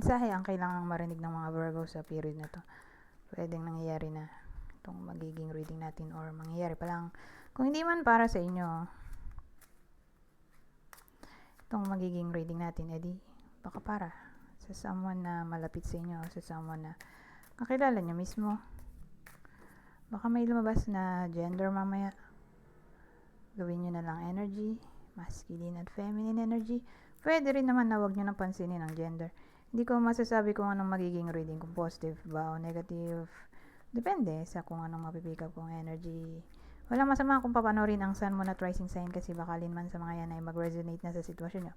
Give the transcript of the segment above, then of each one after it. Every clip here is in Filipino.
mensahe ang kailangang marinig ng mga Virgo sa period na to. Pwedeng nangyayari na itong magiging reading natin or mangyayari pa lang. Kung hindi man para sa inyo, itong magiging reading natin, edi baka para sa someone na malapit sa inyo, sa someone na kakilala nyo mismo. Baka may lumabas na gender mamaya. Gawin nyo na lang energy, masculine at feminine energy. Pwede rin naman na huwag nyo nang pansinin ang gender. Hindi ko masasabi kung anong magiging reading, kung positive ba o negative. Depende sa kung anong mapipick up kong energy. Walang masama kung papanorin ang Sun, Moon at Rising sign kasi baka man sa mga yan ay mag-resonate na sa sitwasyon nyo.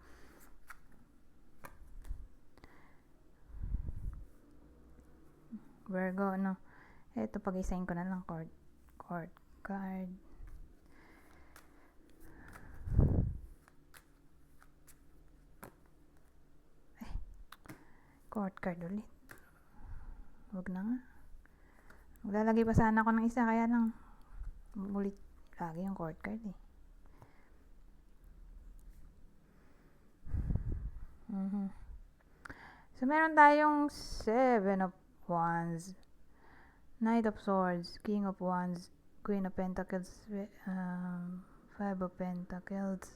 Virgo, no? Ito, pag-isahin ko na lang card. Court card ulit. Huwag na nga. Maglalagay pa sana ako ng isa, kaya lang ulit lagi yung court card eh. So, meron tayong 7 of Wands, Knight of Swords, King of Wands, Queen of Pentacles, 5 of Pentacles,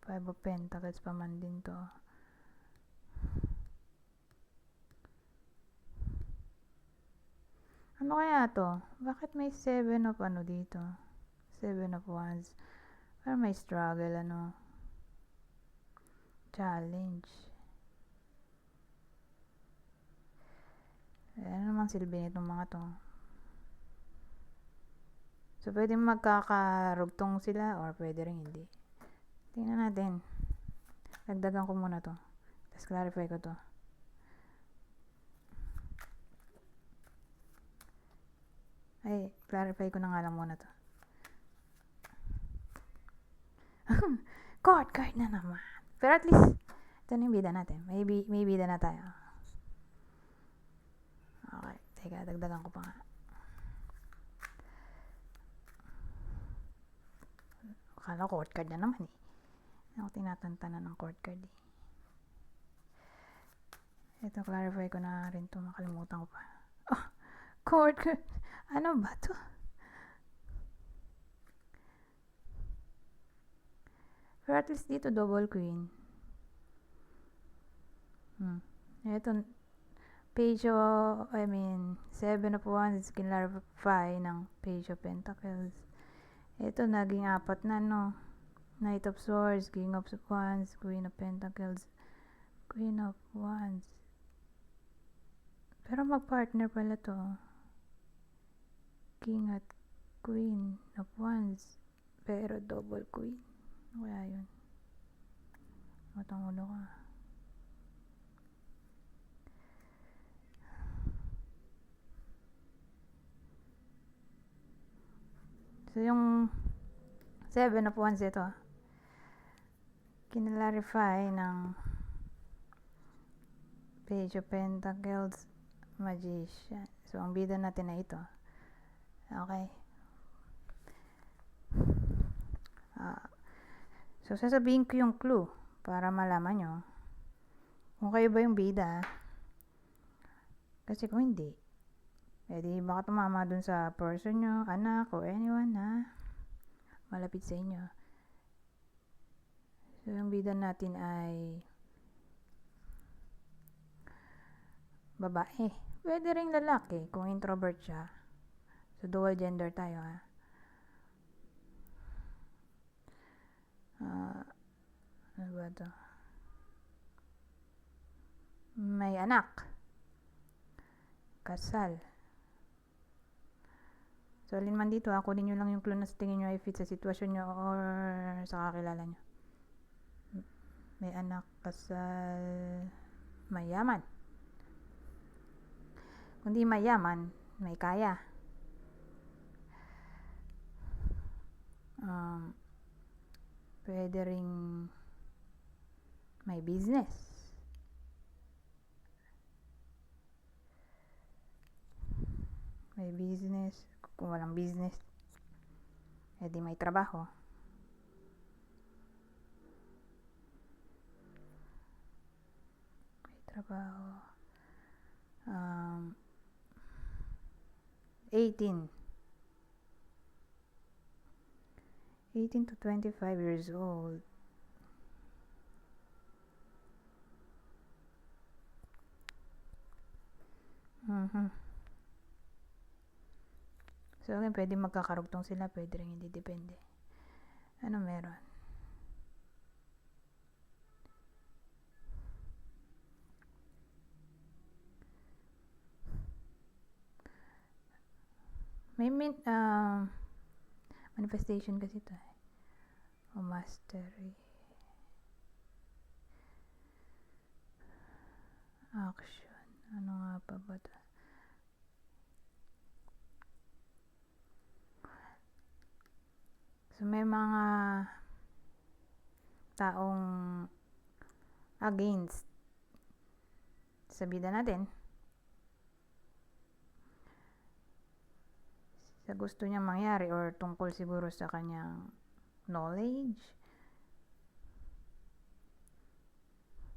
Five of Pentacles pa man din to. Ano kaya to? Bakit may 7 of ano dito? 7 of Wands. Parang may struggle, ano? Challenge. Ano naman silbi nitong mga to? So, pwede magkakarugtong sila or pwede rin hindi. Tingnan natin. Dagdagan ko muna to. Tapos clarify ko to. Ay, clarify ko na nga lang muna to. Court card na naman. Pero at least, ito na yung bida natin. May bida na tayo. Okay, teka, dagdagan ko pa nga. Akala court card na naman eh. Ako tinatantanan ng court card eh. Ito, clarify ko na rin to. Makalimutan ko pa. Oh, court card. Ano ba to? Pero at least dito, double queen. Ito, page of, 7 of Wands, clarify ng page of Pentacles. Ito, naging 4 na, no? Knight of Swords, King of Wands, Queen of Pentacles, Queen of Wands. Pero mag-partner pala to. King at Queen of Wands. Pero double Queen. Kaya yun. Matang ulo ka. So, yung 7 of Wands ito. Kinlarify ng Page of Pentacles, Magician. So, ang bida natin na ito. Okay. So, sasabihin ko yung clue para malaman nyo kung kayo ba yung bida. Kasi kung hindi, edi baka tumama dun sa person nyo, anak, o anyone na malapit sa inyo. So, yung bida natin ay babae. Pwede ring lalaki kung introvert siya. So, dual gender tayo, ha. Ano ba ito? May anak. Kasal. So, alin man dito, kunin nyo lang yung clue na sa tingin nyo ay fit sa sitwasyon nyo or sa kakilala nyo. May anak, kasal, mayaman. Kung di mayaman, may kaya. Pwede ring may business. May business. Kung walang business, di may trabaho. May trabaho. 18 to 25 years old. So, again, pwede magkakarugtong sila, pwede rin hindi, depende. Ano meron? May manifestation kasi ito eh. O mastery. Action. Ano nga pa ba ito? So, may mga taong against sa bida natin. Sa gusto niyang mangyari or tungkol siguro sa kanyang knowledge,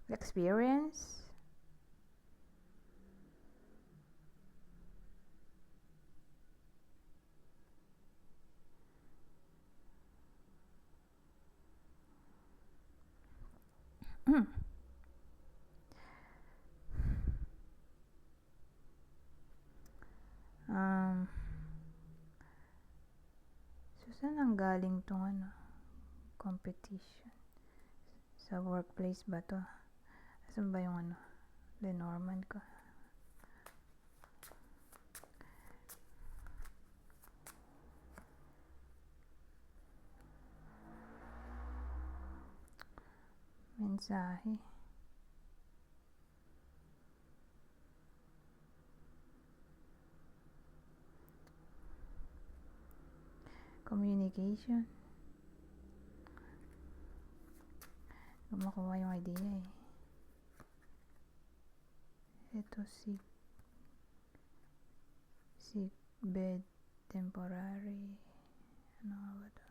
experience. So, saan ang galing tong competition? Sa workplace ba to? Saan ba yung Lenormand ko? Mensahe. Communication. Kung makuha yung idea eh. Ito sick bed temporary. Ano nga ba ito?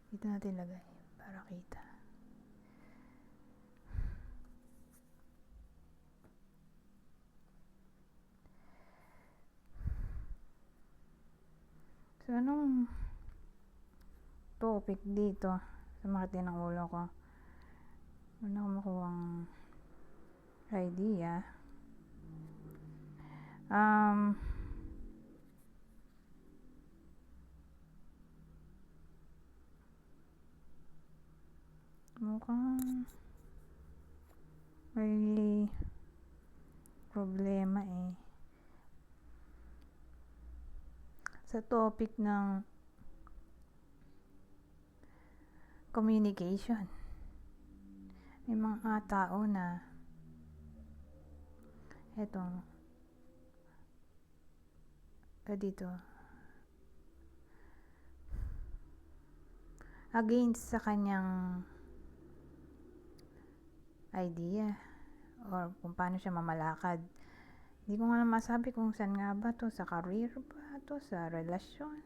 Dito natin lagay para kita. So, anong topic dito sa makati ng ulo ko? Ano ko makuhang idea? Mukhang may problema eh. Sa topic ng communication. May mga tao na etong dito against sa kanyang idea or kung paano siya mamalakad. Hindi ko nga masabi kung saan nga ba to, sa career ba to, sa relasyon.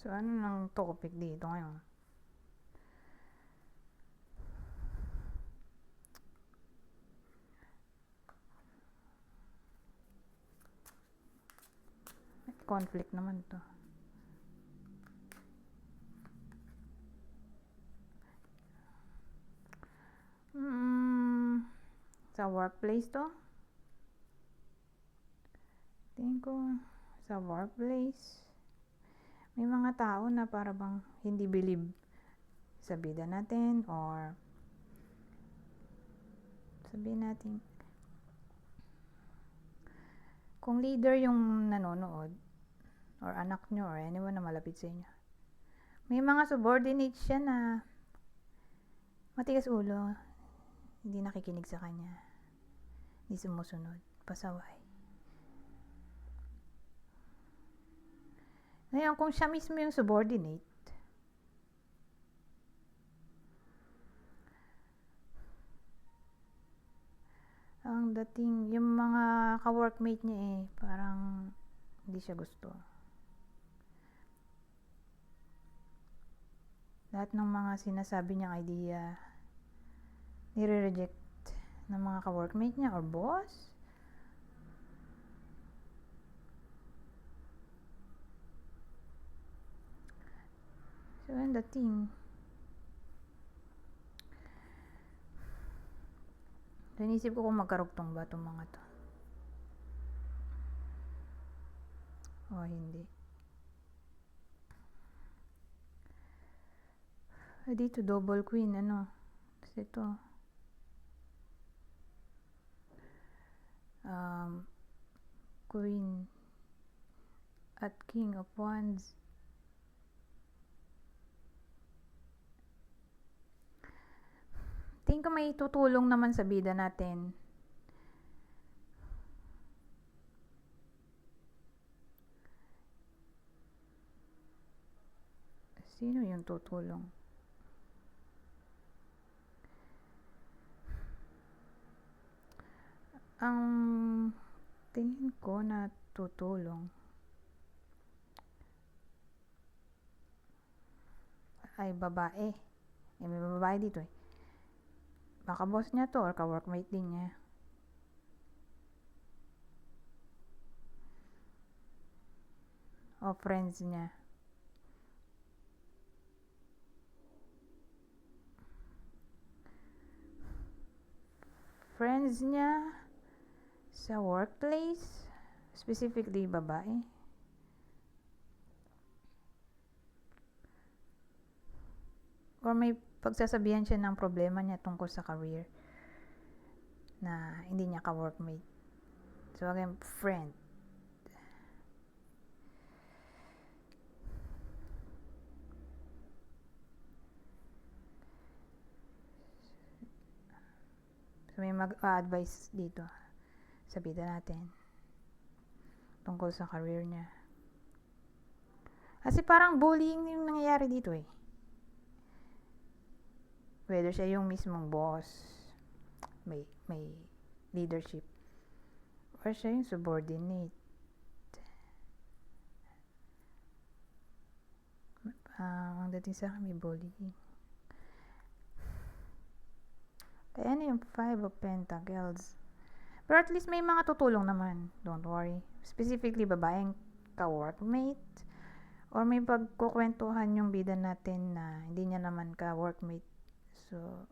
So, ano nang topic dito ngayon? Conflict naman to. Sa workplace to? Tingin ko sa workplace. May mga tao na para bang hindi believe sa bida natin or sabihin natin Kung leader yung nanonood, or anak nyo, or anyone na malapit sa inyo, may mga subordinates siya na matigas ulo, hindi nakikinig sa kanya, hindi sumusunod, pasaway. Ngayon, kung siya mismo yung subordinate, ang dating, yung mga ka-workmate niya parang hindi siya gusto. Lahat ng mga sinasabi niyang idea, nire-reject ng mga ka-workmate niya or boss. So, yun dating. So, inisip ko kung magkarugtong ba itong mga to. O, hindi. Dito, double queen, kasi ito. Queen at king of wands. Tingin ko may tutulong naman sa bida natin. Sino yung tutulong? Ang tingin ko na tutulong ay babae. May babae dito Baka boss niya to or ka-workmate din niya. O friends niya. Friends niya sa workplace, specifically babae. Or may pagsasabihan siya ng problema niya tungkol sa career na hindi niya ka-workmate. So again, friend. So may mag-advise dito sa bida natin tungkol sa career niya. Kasi parang bullying yung nangyayari dito Whether siya yung mismong boss, may leadership, or siya yung subordinate. Ang dating sa akin may bullying. Kaya yung 5 of Pentacles. Pero at least may mga tutulong naman. Don't worry. Specifically, babaeng ka-workmate. Or may pagkukwentuhan yung bida natin na hindi niya naman ka-workmate. So,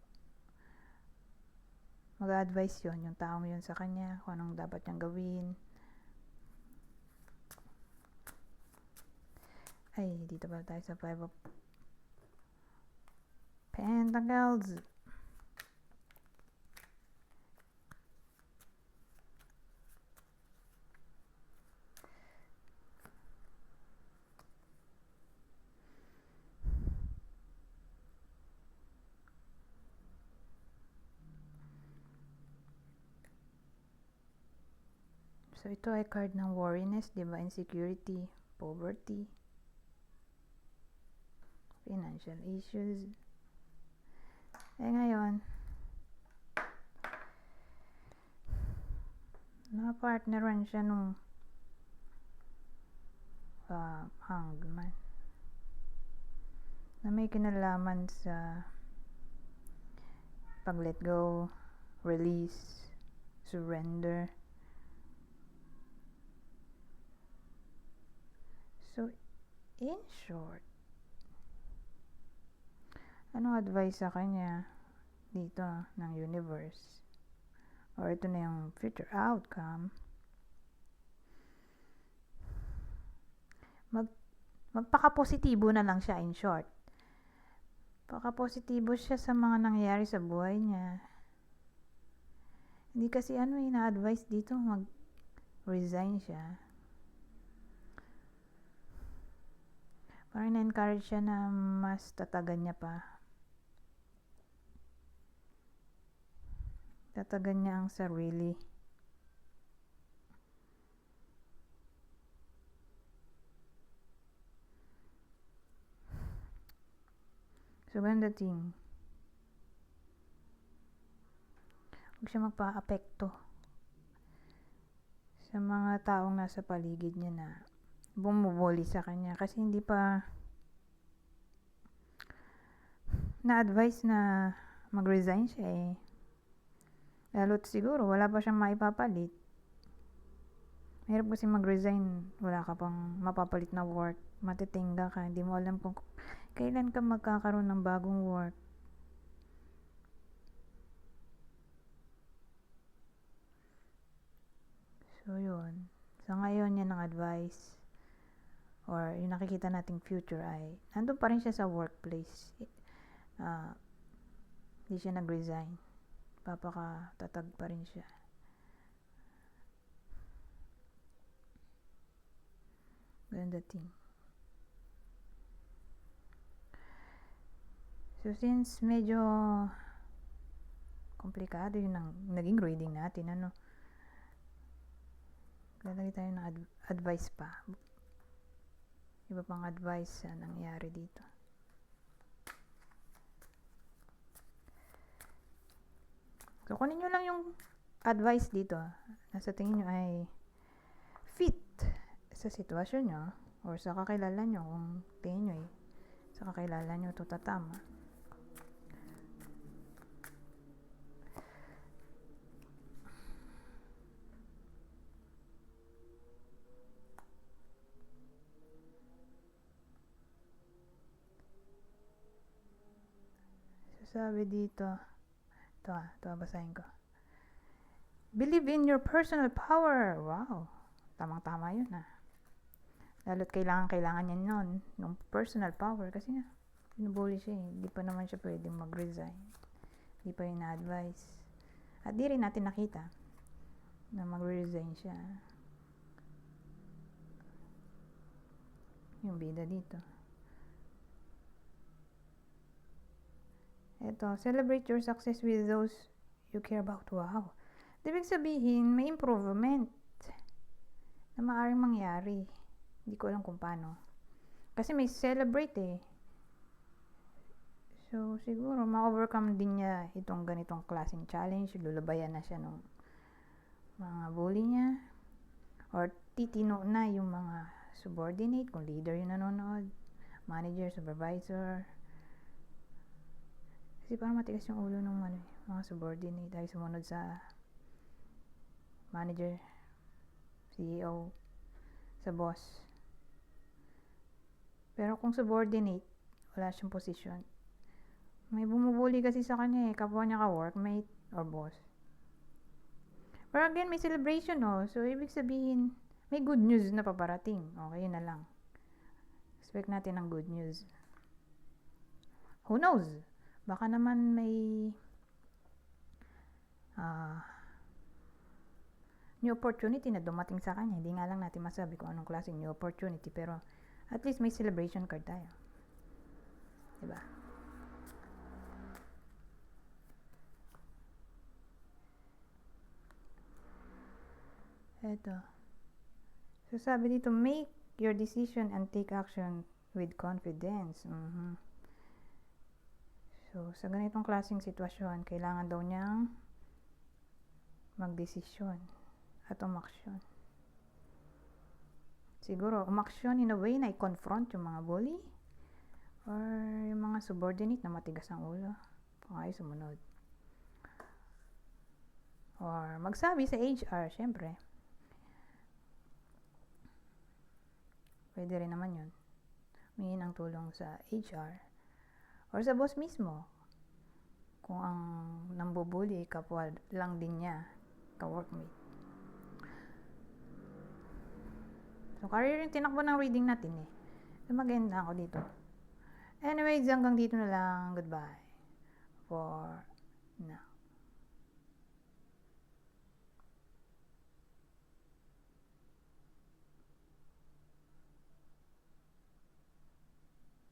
mag-advise yun, yung taong yun sa kanya, kung anong dapat niyang gawin. Ay, dito pala tayo sa 5 of Pentacles. So, ito ay card ng worriness, diba? Insecurity, poverty, financial issues. Ngayon, na-partneran siya nung hangman na may kinalaman sa pag-let go, release, surrender. So, in short, anong advice sa kanya dito ng universe? Or ito na yung future outcome. Magpaka-positibo na lang siya, in short. Paka-positibo siya sa mga nangyayari sa buhay niya. Hindi kasi na-advise dito resign siya. Parang na-encourage siya na mas tatagan niya pa. Tatagan niya ang sarili. So, ganun dating. Huwag siya magpa-apekto sa mga taong nasa paligid niya na bumubuli sa kanya. Kasi hindi pa na-advise na mag-resign siya eh. Lalo't siguro, wala pa siyang maipapalit. Mahirap kasi mag-resign, wala ka pang mapapalit na work. Matitingga ka, hindi mo alam kung kailan ka magkakaroon ng bagong work. So, yun. Sa ngayon, yan ang advice. Or, yung nakikita nating future ay, nandun pa rin siya sa workplace. Hindi siya nag-resign. Papakatatag pa rin siya. Ganda thing. So, since medyo komplikado yung naging reading natin, lalagay tayo ng advice pa. Iba pang advice na nangyari dito. So, kunin nyo lang yung advice dito na sa tingin nyo ay fit sa sitwasyon nyo or sa kakilala nyo kung tingin nyo sa kakilala nyo ito tatama. Sabi dito, ito basahin ko. Believe in your personal power. Wow, tamang-tama yun Lalo't kailangan niya nun, ng personal power. Kasi nga, binubuli siya Hindi pa naman siya pwedeng mag-resign. Hindi pa yun na-advise. At di rin natin nakita na mag-resign siya. Yung bida dito. Ito, celebrate your success with those you care about. Wow. Ibig sabihin, may improvement na maaaring mangyari. Hindi ko alam kung paano. Kasi may celebrate So, siguro, ma-overcome din niya itong ganitong klaseng challenge. Lulabayan na siya ng mga bully niya. Or titino na yung mga subordinate, kung leader yung nanonood. Manager, supervisor. Kasi parang matigas yung ulo ng mga subordinate dahil sumunod sa manager, CEO, sa boss. Pero kung subordinate, wala siyang position. May bumubuli kasi sa kanya kapwa niya ka-workmate or boss. Pero again, may celebration So, ibig sabihin, may good news na paparating. Okay, yun na lang. Expect natin ng good news. Who knows? Baka naman may new opportunity na dumating sa kanya. Hindi nga lang natin masabi kung anong klaseng new opportunity. Pero at least may celebration card tayo. Diba? Eto. So sabi dito, make your decision and take action with confidence. So, sa ganitong klaseng sitwasyon, kailangan daw niyang magdesisyon at umaksyon. Siguro, umaksyon in a way na i-confront yung mga bully or yung mga subordinate na matigas ang ulo kung ayaw sumunod. Or magsabi sa HR, syempre. Pwede rin naman yun. Humingi ng tulong sa HR. Or sa boss mismo. Kung ang nambubuli, kapwa lang din niya, ka-workmate. So, career yung tinakbo ng reading natin So, mag-end na ako dito. Anyways, hanggang dito na lang. Goodbye. For